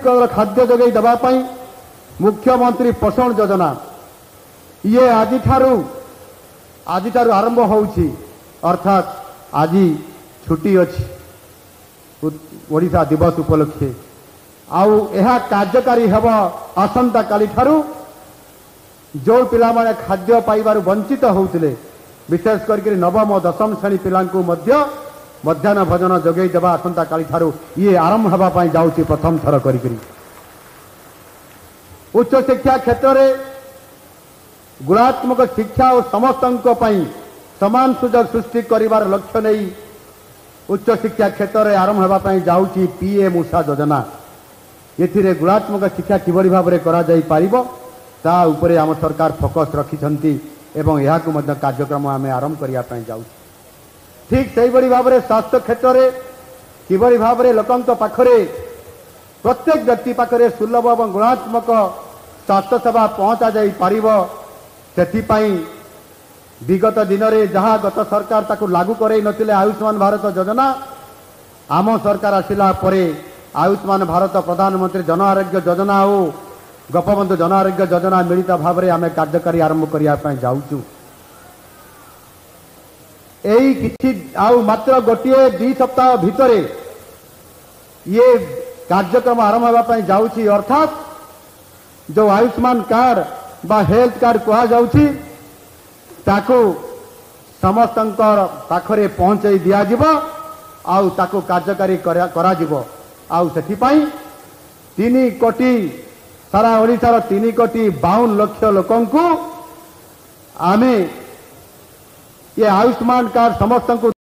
पुष्टिकर खाद्य जोगई देवाई मुख्यमंत्री पोषण योजना ये आज आरंभ होउछि अर्थात आज छुट्टी अच्छी ओडिशा दिवस उपलक्षे आउ यह कार्यकारी हेब आसंता काली ठारू जो पिला माने खाद्य पाइबार वंचित होउतिले विशेष करके नवम और दशम श्रेणी पिलांकु मध्याह्न भोजन जोगई देवा आसंता काली ठारू ये आरंभ होगा पाई जाउछि प्रथम थर करी उच्च शिक्षा क्षेत्र में गुणात्मक शिक्षा और समस्त समान सुजोग सृष्टि करिवार लक्ष्य नहीं उच्च शिक्षा क्षेत्र में आरंभ होगा पाई जाउछि पीएम उषा योजना एथिरे गुणात्मक शिक्षा किभଳି भाबरे करा जाई पारिबो ता उपरे आम सरकार फोकस रखिछंती एवं यह कार्यक्रम आम आरंभ करने जाऊँ ठीक से भाव में स्वास्थ्य क्षेत्र में किभଳି भाव में लोकों पाखरे प्रत्येक व्यक्ति पाखरे सुलभ और गुणात्मक स्वास्थ्य सेवा पहुंचा जाई पारिबो सेथिपाई विगत दिन में जहाँ गत सरकार ताकू लागू करे नथिले आयुष्मान भारत योजना आम सरकार आसिला परे आयुष्मान भारत प्रधानमंत्री जन आरोग्य योजना हो गोपबंधु जन आरोग्य योजना मिलित भाव में आम कार्यकारी आरंभ करने जाऊँ यही किछि आउ मात्र गोटे 2 सप्ताह भितर ये कार्यक्रम आरंभ होगा जाऊँगी अर्थात जो आयुष्मान कार्ड बा हेल्थ कार्ड कह जाऊँगी ताकू समस्त पाखरे पहुँचाई दिज्व आउ ताकू कार्यकारी करा जिवो आउ सेथिपाई 3 कोटी सारा ओडिशार 3,52 लाख लोकं को आमे ये आयुष्मान कार्ड समस्त